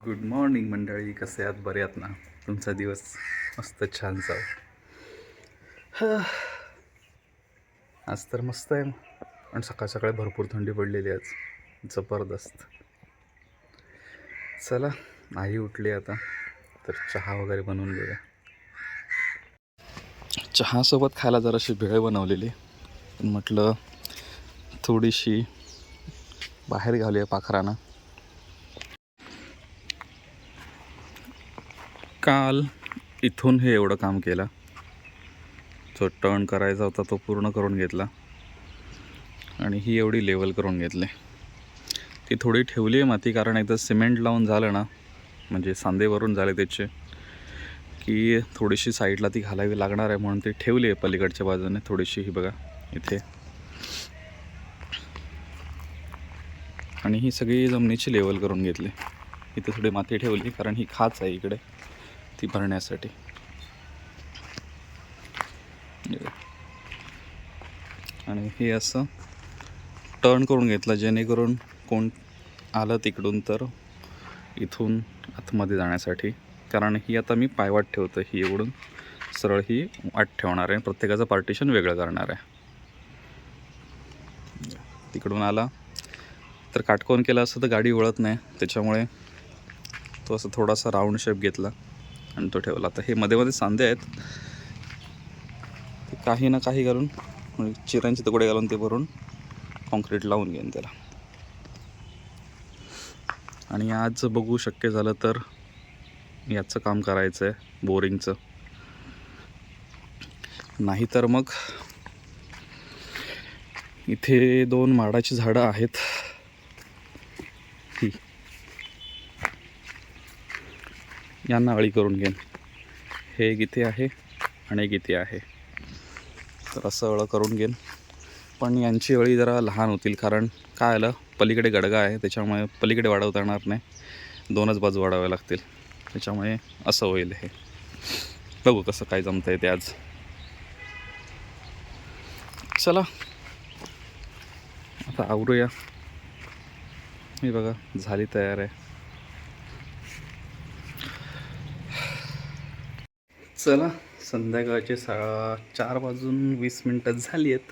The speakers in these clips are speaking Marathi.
गुड मॉर्निंग मंडळी, कसे आहात? बरे आहात ना? तुमचा दिवस मस्त छान जाऊ. आज तर मस्त आहे आणि सकाळ सकाळी भरपूर थंडी पडलेली आज, जबरदस्त. चला, आई उठली आता तर चहा वगैरे बनवून घेऊया. चहासोबत खायला जराशी भेळ बनवलेली, पण म्हटलं थोडीशी बाहेर घालूया पाखरांना. काल इथून हे एवढं काम केलं, जो टर्न करायचा होता तो पूर्ण करून घेतला आणि ही एवढी लेवल करून घेतली. ती थोडी ठेवली आहे माती, कारण एकदा सिमेंट लावून झालं ना, म्हणजे सांधेवरून झाले त्याचे, की थोडीशी साईडला ती घालावी लागणार आहे, म्हणून ती ठेवली आहे पलीकडच्या बाजूने थोडीशी. ही बघा इथे. आणि ही सगळी जमिनीची लेवल करून घेतली. इथे थोडी माती ठेवली, कारण ही खाच आहे इकडे ती भरण्यासाठी. आणि हे असं टर्न करून घेतलं, जेणेकरून कोण आलं तिकडून तर इथून आतमध्ये जाण्यासाठी. कारण ही आता मी पायवाट ठेवतो, ही एवढून सरळ ही वाट ठेवणार आहे, प्रत्येकाचं पार्टिशन वेगळं करणार आहे. तिकडून आला तर काटकोन केला असतं तर गाडी वळत नाही, त्याच्यामुळे तो असं थोडासा राऊंड शेप घेतला आणि तो ठेवला. तर हे मध्ये मध्ये सांधे आहेत, ते काही ना काही घालून, चिऱ्यांचे तुकडे घालून ते भरून कॉन्क्रीट लावून घेईन त्याला. आणि आज बघू शक्य झालं तर याचं काम करायचं आहे, बोरिंगचं. नाही तर मग इथे 2 माडाची झाडं आहेत, ही यांना अळी करून घेईन. हे एक इथे आहे आणि एक इथे आहे, तर असं अळं करून घेईन. पण यांची अळी जरा लहान होतील, कारण काय आलं, पलीकडे गडगा आहे, त्याच्यामुळे पलीकडे वाढवता येणार नाही, 2च बाजू वाढवाव्या लागतील, त्याच्यामुळे असं होईल. हे बघू कसं काय जमतं आहे ते आज. चला आता आवरूया. मी बघा झाली तयार आहे. चला, संध्याकाळचे 4:20 झाली आहेत.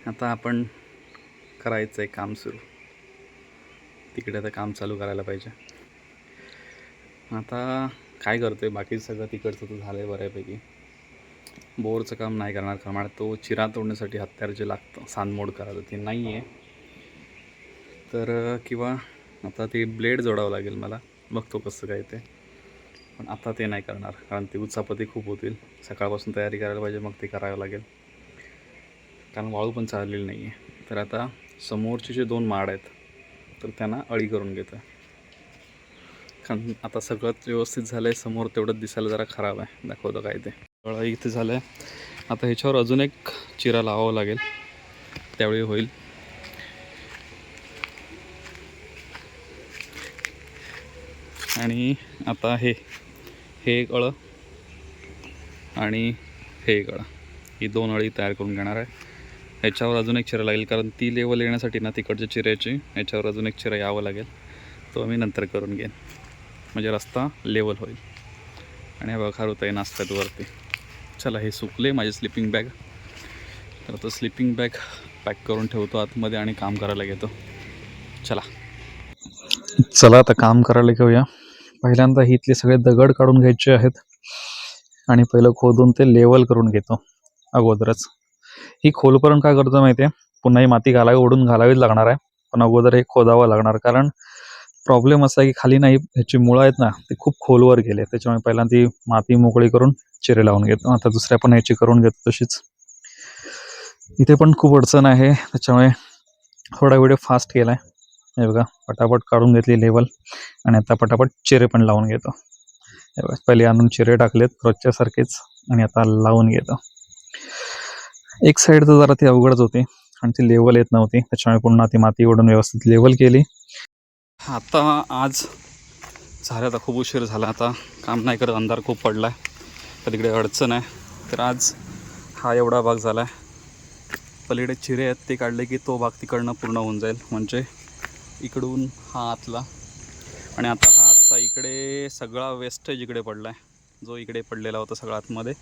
आता आपण करायचं आहे काम सुरू. तिकडे आता काम चालू करायला पाहिजे. आता काय करतो आहे, बाकी सगळं तिकडचं तर झालं आहे बऱ्यापैकी. बोरचं काम नाही करणार, कारण तो चिरा तोडण्यासाठी हत्यार जे लागतं सांदमोड करायचं ते नाही आहे. तर किंवा आता ते ब्लेड जोडावं लागेल मला, बघतो कसं काय ते. पण आता ते नाही करणार, कारण ते उचापती खूप होतील. सकाळपासून तयारी करायला पाहिजे, मग ते करावं लागेल, कारण वाळू पण चाललेली नाही आहे. तर आता समोरचे जे 2 माड आहेत तर त्यांना अळी करून घेतो, कारण आता सगळंच व्यवस्थित झालं आहे. समोर तेवढंच दिसायला जरा खराब आहे, दाखवतं काय ते. अळी इथे झालं आहे. आता ह्याच्यावर अजून एक चिरा लावावं लागेल, त्यावेळी होईल. आणि आता हे एक अळं आणि हे एक अळं, ही 2 अळी तयार करून घेणार आहे. ह्याच्यावर अजून एक चिरा लागेल, कारण ती लेवल येण्यासाठी ना तिकडच्या चिऱ्याची ह्याच्यावर अजून एक चिरा यावं लागेल, तो आम्ही नंतर करून घेईन, म्हणजे रस्ता लेवल होईल. आणि हा बघा खारुताई नाचतात वरती. चला, हे सुकले माझे स्लिपिंग बॅग, तर आता स्लिपिंग बॅग पॅक करून ठेवतो आतमध्ये आणि काम करायला घेतो. चला आता काम करायला घेऊया. पहिल्यांदा इथले सगळे दगड काढून घ्यायचे आहेत आणि पहिलं खोदून ते लेवल करून घेतो अगोदरच. ही खोलपर्यंत काय करतो माहिती आहे, पुन्हा ही माती ओढून घालावीच लागणार आहे, पण अगोदर हे खोदावं लागणार. कारण प्रॉब्लेम असा आहे की खाली नाही, ह्याची मुळं आहेत ना ते खूप खोलवर गेले, त्याच्यामुळे पहिला ती माती मोकळी करून चिरे लावून घेतो. आता दुसऱ्या पण ह्याची करून घेतो तशीच. इथे पण खूप अडचण आहे, त्याच्यामुळे थोडा व्हिडिओ फास्ट केला आहे. हे बघा, पटापट काढून घेतली लेवल आणि आता पटापट चिरे पण लावून घेतो. हे बघा, पहिले आणून चिरे टाकलेत रोजच्या सारखेच आणि आता लावून घेतो. एक साईड तर जरा ती अवघडच होती आणि ती लेवल येत नव्हती, त्याच्यामुळे पुन्हा ती माती ओढून व्यवस्थित लेवल केली. आता आज झालं, आता खूप उशीर झाला, आता काम नाही करत, अंधार खूप पडला आहे, तर तिकडे अडचण आहे. तर आज हा एवढा भाग झाला आहे. पलीकडे चिरे आहेत ते काढले की तो भाग तिकडनं पूर्ण होऊन जाईल, म्हणजे इकडून हा आतला आणि आता हा हे सगळा वेस्टेज इकडे पडला आहे, जो इकडे पडलेला होता सगळा आतमध्ये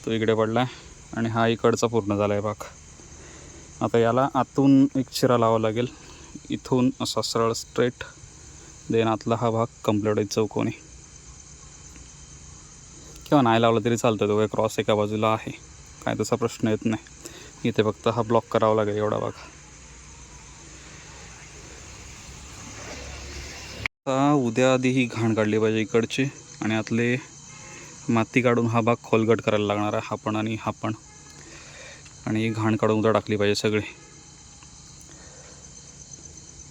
तो इकडे पडला आहे आणि हा इकडचा पूर्ण झाला आहे भाग. आता याला आतून एक चिरा लावा लागेल, इथून असा सरळ स्ट्रेट, देन आतला हा भाग कंप्लीट होईल चौकोनी, किंवा नाही लावला तरी चालतं, तो क्रॉस एका बाजूला आहे, काय तसा प्रश्न येत नाही. इथे फक्त हा ब्लॉक करावा लागेल एवढा भाग. आता उद्या आधी ही घाण काढली पाहिजे इकडची, आणि आतले माती काढून हा भाग खोलगट करायला लागणार आहे, हा पण आणि हा पण, आणि ही घाण काढून उद्या टाकली पाहिजे सगळी.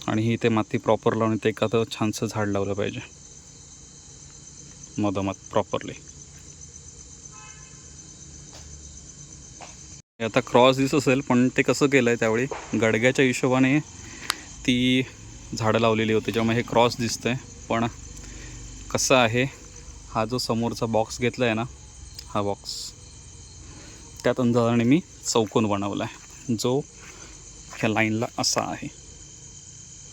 आणि ही ते माती प्रॉपर लावून ते एखादं छानसं झाड लावलं पाहिजे मधोमध प्रॉपरली. आता क्रॉस दिसत असेल, पण ते कसं केलं आहे त्यावेळी गडग्याच्या हिशोबाने ती झाडं लावलेली होती, त्यामुळे हे क्रॉस दिसतं आहे. पण कसं आहे, हा जो समोरचा बॉक्स घेतला आहे ना, हा बॉक्स त्यात अंदाजाने मी चौकोन बनवला आहे, जो ह्या लाईनला असा आहे.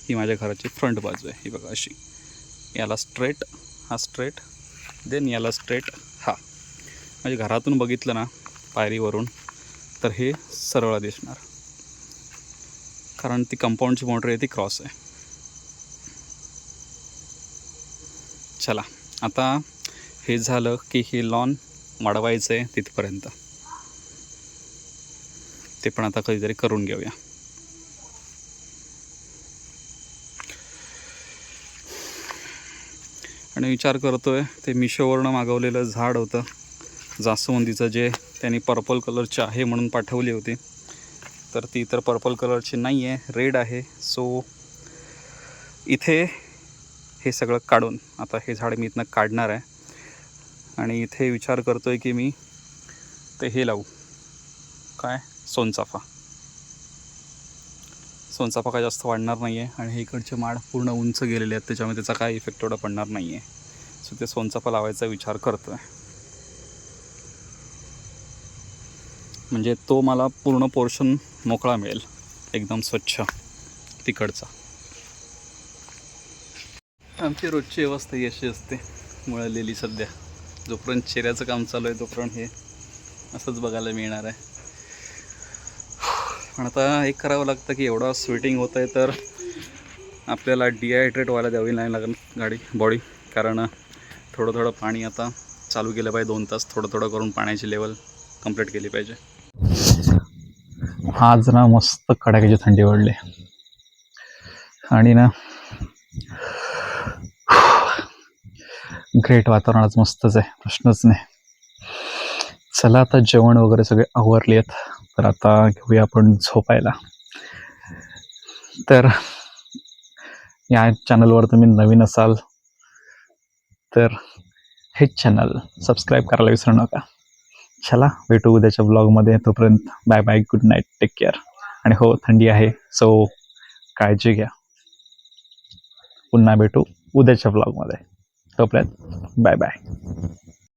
ही माझ्या घराची फ्रंट बाजू आहे, ही बघा अशी, याला स्ट्रेट, हा स्ट्रेट, देन याला स्ट्रेट हा. म्हणजे घरातून बघितलं ना पायरीवरून तर हे सरळ दिसणार, कारण ती कंपाऊंडची बाउंड्री आहे ती क्रॉस आहे. चला आता हे झालं की हे लॉन वाढवायचं आहे तिथपर्यंत, ते पण आता कधीतरी करून घेऊया. आणि विचार करतोय, ते मिशोवरनं मागवलेलं झाड होतं जास्वंदीचं, जे त्यांनी पर्पल कलरची आहे म्हणून पाठवली होती, तर ती तर पर्पल कलरची नाही आहे, रेड आहे. सो इथे हे सगळं काढून आता हे झाड मी इथनं काढणार आहे, आणि इथे विचार करतोय की मी ते हे लावू, काय सोनचाफा. सोनचाफा काय जास्त वाढणार नाही आहे, आणि हे इकडचे माड पूर्ण उंच गेलेले आहेत, त्याच्यामुळे त्याचा काय इफेक्ट एवढा पडणार नाही आहे. सो ते सोनचाफा लावायचा विचार करतो आहे, म्हणजे तो मला पूर्ण पोर्शन मोकळा मिळेल, एकदम स्वच्छ तिकडचा. आमची रोजची व्यवस्था ही अशी असते मिळालेली सध्या. जोपर्यंत चेहऱ्याचं काम चालू आहे तोपर्यंत हे असंच बघायला मिळणार आहे. पण आता एक करावं लागतं की एवढा स्वेटिंग होत आहे, तर आपल्याला डिहायड्रेट व्हायला द्यावी नाही लागेल बॉडी, कारण थोडं थोडं पाणी आता चालू केलं पाहिजे, 2 तास थोडं थोडं करून पाण्याची लेवल कंप्लीट केली पाहिजे. आज ना मस्त कडाक्याची थंडी वाढली, आणि ना ग्रेट वातावरण आज मस्तच आहे, प्रश्नच नाही. चला आता जेवण वगैरे सगळे आवरले आहेत, तर आता घेऊया आपण झोपायला. तर या चॅनलवर तुम्ही नवीन असाल तर हे चॅनल सबस्क्राईब करायला विसरू नका. चला भेटू उद्याच्या ब्लॉगमध्ये, तोपर्यंत bye bye, good night, take care. आणि हो, थंडी आहे, सो काळजी घ्या. पुन्हा भेटू उद्याच्या ब्लॉगमध्ये, तोपर्यंत बाय बाय.